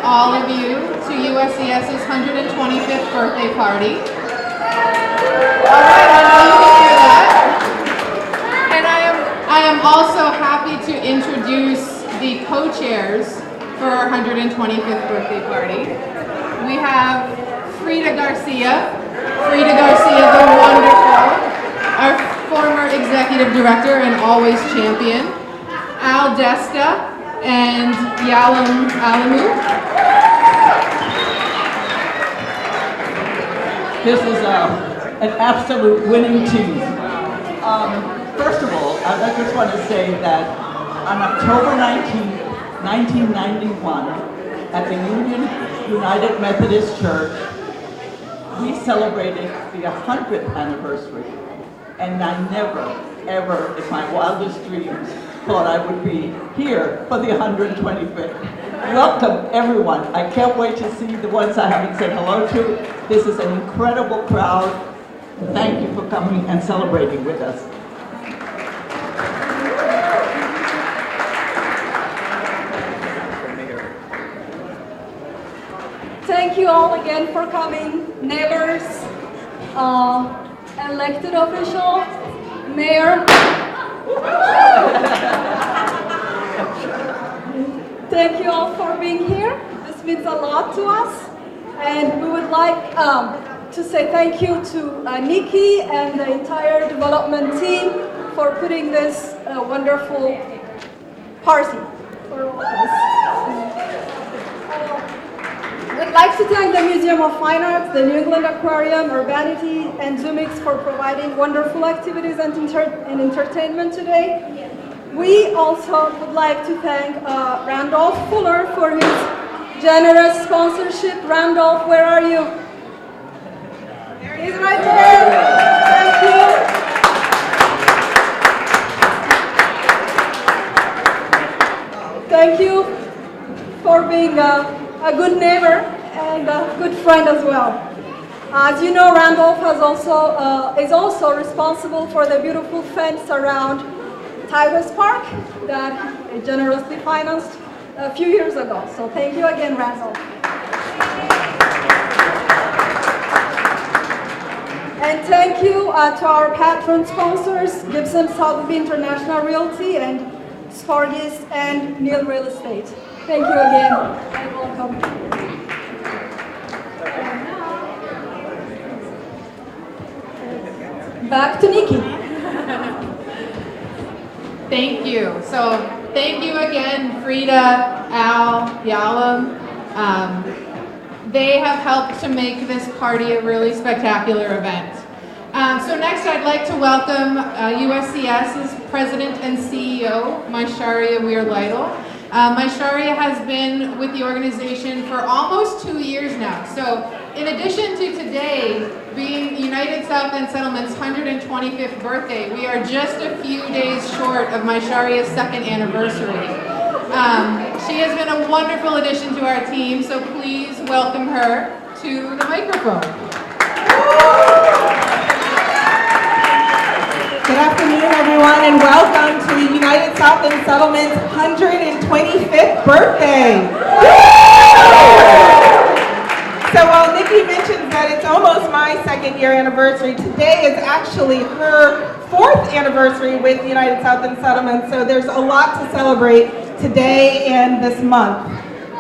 all of you to USCS's 125th birthday party. All right, I know you can hear that. And I am also happy to introduce the co-chairs for our 125th birthday party. We have Frida Garcia the wonderful, our former executive director and always champion, Al Desta and Yalam Alamu. This is an absolute winning team. First of all, I just want to say that on October 19, 1991, at the Union United Methodist Church, we celebrated the 100th anniversary. And I never, ever, in my wildest dreams, thought I would be here for the 125th. Welcome, everyone. I can't wait to see the ones I haven't said hello to. This is an incredible crowd. Thank you for coming and celebrating with us. Thank you all again for coming, neighbors, elected official, mayor. Thank you all for being here. This means a lot to us. And we would like to say thank you to Nikki and the entire development team for putting this wonderful party for all of us. I'd like to thank the Museum of Fine Arts, the New England Aquarium, Urbanity, and Zoomix for providing wonderful activities and entertainment today. We also would like to thank Randolph Fuller for his generous sponsorship. Randolph, where are you? He's right there. Thank you. Thank you for being a good neighbor and a good friend as well. As you know, Randolph is also responsible for the beautiful fence around Titus Park that he generously financed a few years ago. So thank you again, Randolph. And thank you to our patron sponsors, Gibson Sotheby International Realty and Spargis and Neil Real Estate. Thank you again and welcome. Back to Nikki. Thank you. So thank you again, Frida, Al, Yalam. They have helped to make this party a really spectacular event. So next I'd like to welcome USCS's President and CEO, Maisharia Weir-Lytle. Maisharia has been with the organization for almost 2 years now. So in addition to today being United South End Settlement's 125th birthday, we are just a few days short of Maisharia's second anniversary. She has been a wonderful addition to our team, so please welcome her to the microphone. Good afternoon, everyone, and welcome to the United South End Settlement's 125th birthday. So while Nikki mentions that it's almost my second year anniversary, today is actually her 4th anniversary with the United South End Settlement, so there's a lot to celebrate today and this month.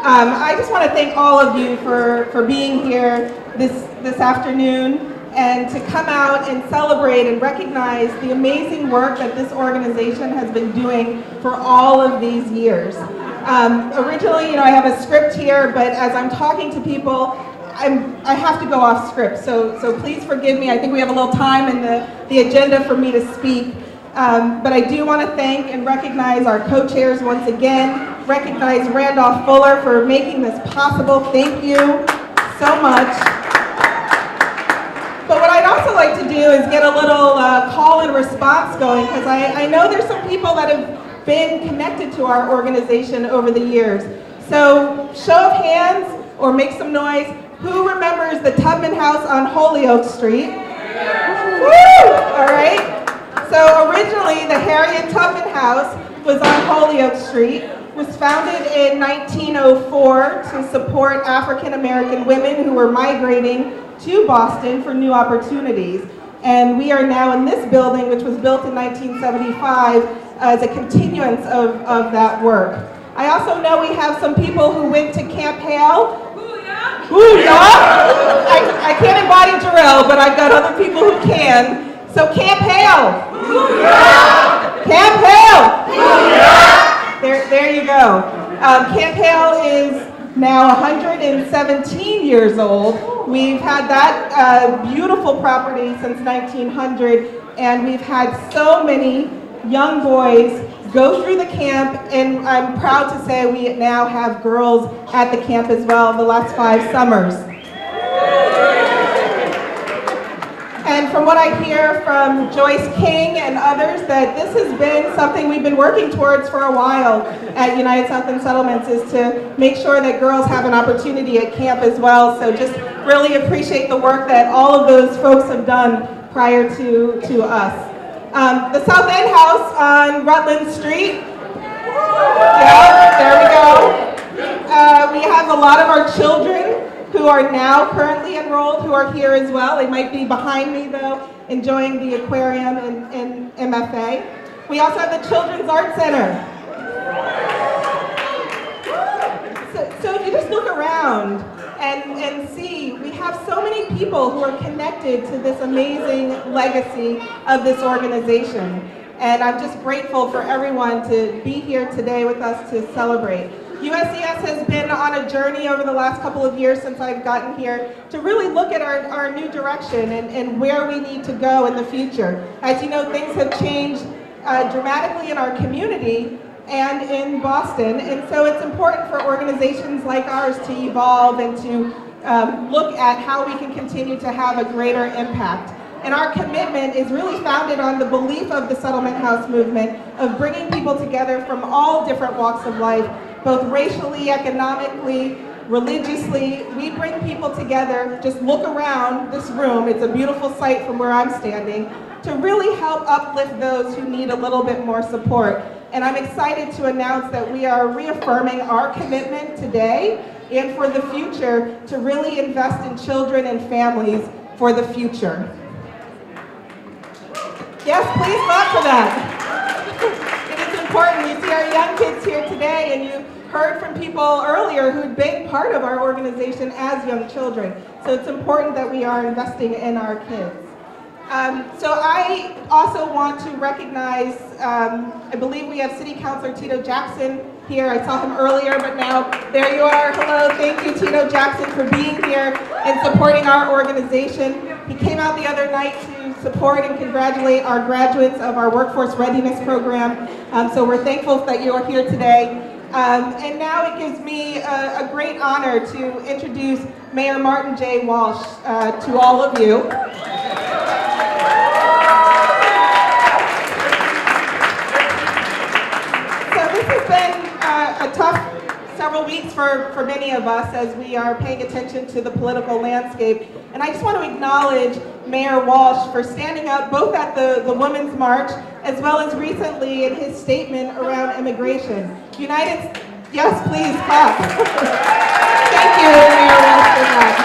I just want to thank all of you for being here this afternoon and to come out and celebrate and recognize the amazing work that this organization has been doing for all of these years. Originally, I have a script here, but as I'm talking to people, I have to go off script, so please forgive me. I think we have a little time in the agenda for me to speak. But I do want to thank and recognize our co-chairs once again, recognize Randolph Fuller for making this possible. Thank you so much. But what I'd also like to do is get a little call and response going, because I know there's some people that have been connected to our organization over the years. So show of hands or make some noise. Who remembers the Tubman House on Holyoke Street? Woo! All right. So originally the Harriet Tubman House was on Holyoke Street. was founded in 1904 to support African American women who were migrating to Boston for new opportunities. And we are now in this building, which was built in 1975, as a continuance of that work. I also know we have some people who went to Camp Hale. I can't embody Jarrell, but I've got other people who can. So Camp Hale. Camp Hale. There you go. Camp Hale is now 117 years old. We've had that beautiful property since 1900, and we've had so many young boys go through the camp, and I'm proud to say we now have girls at the camp as well the last 5 summers. And from what I hear from Joyce King and others, that this has been something we've been working towards for a while at United Southland Settlements, is to make sure that girls have an opportunity at camp as well. So just really appreciate the work that all of those folks have done prior to us. The South End House on Rutland Street. Yeah, there we go. We have a lot of our children who are now currently enrolled who are here as well. They might be behind me though, enjoying the aquarium and MFA. We also have the Children's Art Center. So if you just look around and see, we have so many people who are connected to this amazing legacy of this organization. And I'm just grateful for everyone to be here today with us to celebrate. USCS has been on a journey over the last couple of years since I've gotten here to really look at our new direction and where we need to go in the future. As you know, things have changed dramatically in our community and in Boston, and so it's important for organizations like ours to evolve and to look at how we can continue to have a greater impact. And our commitment is really founded on the belief of the Settlement House movement of bringing people together from all different walks of life, both racially, economically, religiously. We bring people together. Just look around this room. It's a beautiful sight from where I'm standing, to really help uplift those who need a little bit more support. And I'm excited to announce that we are reaffirming our commitment today and for the future to really invest in children and families for the future. Yes, please clap for that. It is important. You see our young kids here today, and you heard from people earlier who'd been part of our organization as young children. So it's important that we are investing in our kids. So I also want to recognize, I believe we have City Councilor Tito Jackson here. I saw him earlier, but now there you are. Hello, thank you, Tito Jackson, for being here and supporting our organization. He came out the other night to support and congratulate our graduates of our Workforce Readiness Program. So we're thankful that you are here today. And now it gives me a great honor to introduce Mayor Martin J. Walsh to all of you. A tough several weeks for many of us as we are paying attention to the political landscape. And I just want to acknowledge Mayor Walsh for standing up both at the Women's March as well as recently in his statement around immigration. Yes, please, clap. Thank you, Mayor Walsh, for that.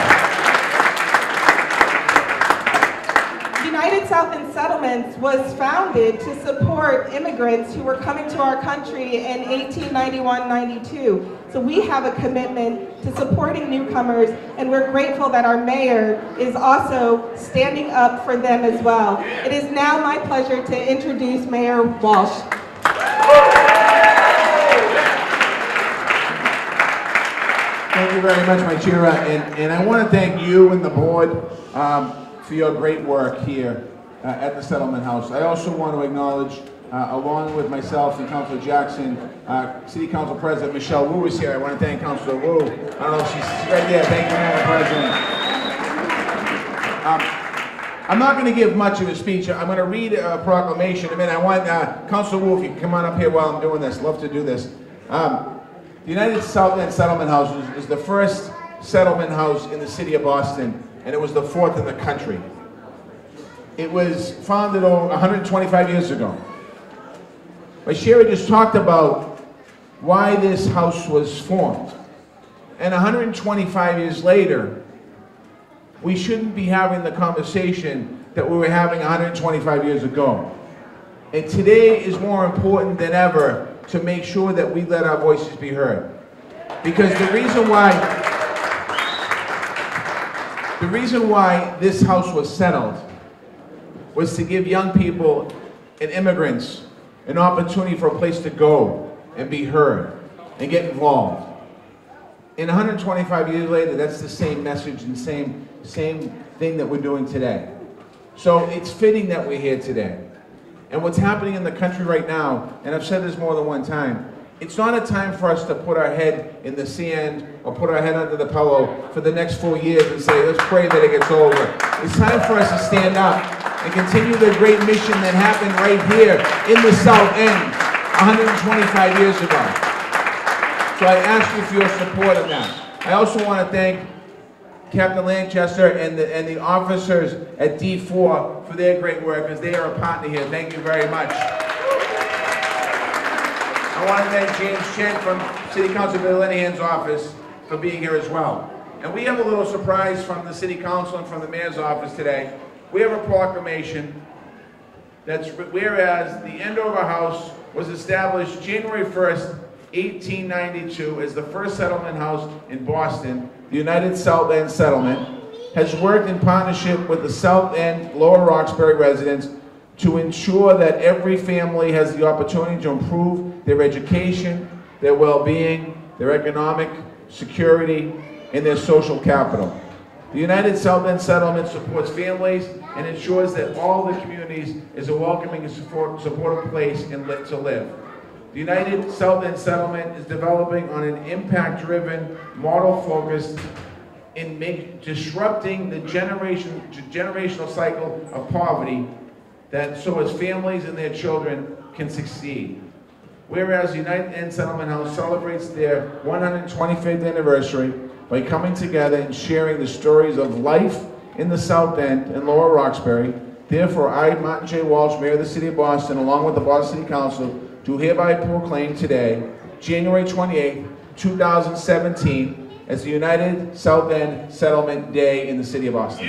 United Southland Settlements was founded to support immigrants who were coming to our country in 1891-92. So we have a commitment to supporting newcomers, and we're grateful that our mayor is also standing up for them as well. It is now my pleasure to introduce Mayor Walsh. Thank you very much, my Chira, and I want to thank you and the board for your great work here at the Settlement House. I also want to acknowledge, along with myself and Councilor Jackson, City Council President Michelle Wu is here. I want to thank Councilor Wu. I don't know if she's right there. Thank you, Madam President. I'm not going to give much of a speech. I'm going to read a proclamation. I mean, I want Councilor Wu, if you can come on up here while I'm doing this. Love to do this. The United Southland Settlement House is the first settlement house in the city of Boston, and it was the fourth in the country. It was founded over 125 years ago. My Sherry just talked about why this house was formed. And 125 years later, we shouldn't be having the conversation that we were having 125 years ago. And today is more important than ever to make sure that we let our voices be heard. Because the reason why this house was settled was to give young people and immigrants an opportunity for a place to go and be heard and get involved. And 125 years later, that's the same message and same thing that we're doing today. So it's fitting that we're here today. And what's happening in the country right now, and I've said this more than one time, it's not a time for us to put our head in the sand or put our head under the pillow for the next 4 years and say, let's pray that it gets over. It's time for us to stand up and continue the great mission that happened right here in the South End 125 years ago. So I ask you for your support of that. I also want to thank Captain Lancaster and the officers at D4 for their great work, because they are a partner here. Thank you very much. I want to thank James Chen from City Councilor Linehan's office for being here as well. And we have a little surprise from the City Council and from the Mayor's office today. We have a proclamation that's whereas the Andover House was established January 1st, 1892 as the first settlement house in Boston, the United South End Settlement has worked in partnership with the South End Lower Roxbury residents to ensure that every family has the opportunity to improve their education, their well-being, their economic security, and their social capital. The United South End Settlement supports families and ensures that all the communities is a welcoming and supportive place to live. The United South End Settlement is developing on an impact-driven model focused in disrupting the generational cycle of poverty so as families and their children can succeed. Whereas the United End Settlement House celebrates their 125th anniversary by coming together and sharing the stories of life in the South End and Lower Roxbury. Therefore, I, Martin J. Walsh, Mayor of the City of Boston, along with the Boston City Council, do hereby proclaim today, January 28, 2017, as the United South End Settlement Day in the City of Boston.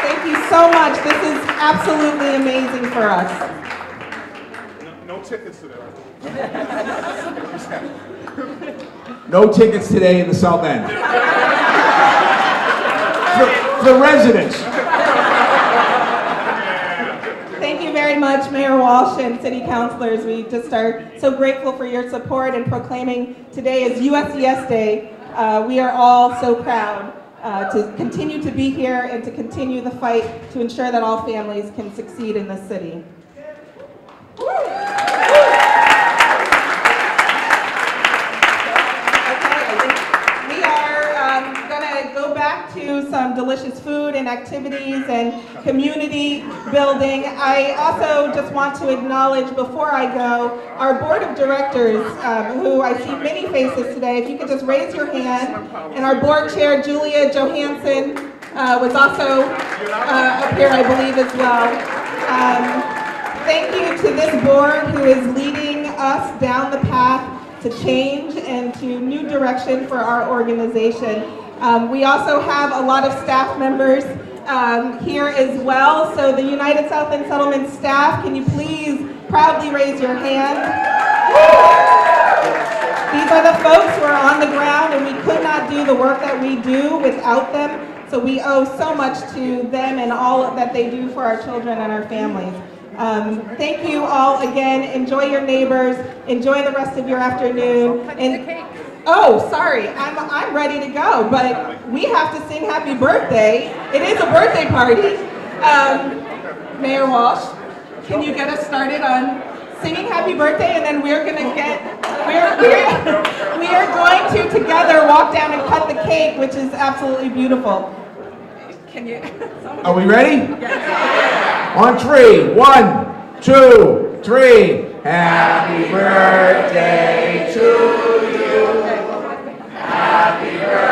Thank you so much. This is absolutely amazing for us. No tickets today. No tickets today in the South End. For residents. Thank you very much, Mayor Walsh and City Councilors. We just are so grateful for your support in proclaiming today as USES Day. We are all so proud to continue to be here and to continue the fight to ensure that all families can succeed in this city. To some delicious food and activities and community building. I also just want to acknowledge before I go our board of directors, who I see many faces today. If you could just raise your hand. And our board chair, Julia Johansson, was also up here, I believe, as well. Thank you to this board who is leading us down the path to change and to new direction for our organization. We also have a lot of staff members here as well. So the United South End Settlement staff, can you please proudly raise your hand? These are the folks who are on the ground, and we could not do the work that we do without them. So we owe so much to them and all that they do for our children and our families. Thank you all again. Enjoy your neighbors. Enjoy the rest of your afternoon. And oh, sorry, I'm ready to go, but we have to sing happy birthday. It is a birthday party. Mayor Walsh, can you get us started on singing happy birthday, and then we are going to together walk down and cut the cake, which is absolutely beautiful. Can you? Are we ready? Yes. On three. 1, 2, 3. Happy birthday to you. Happy birthday.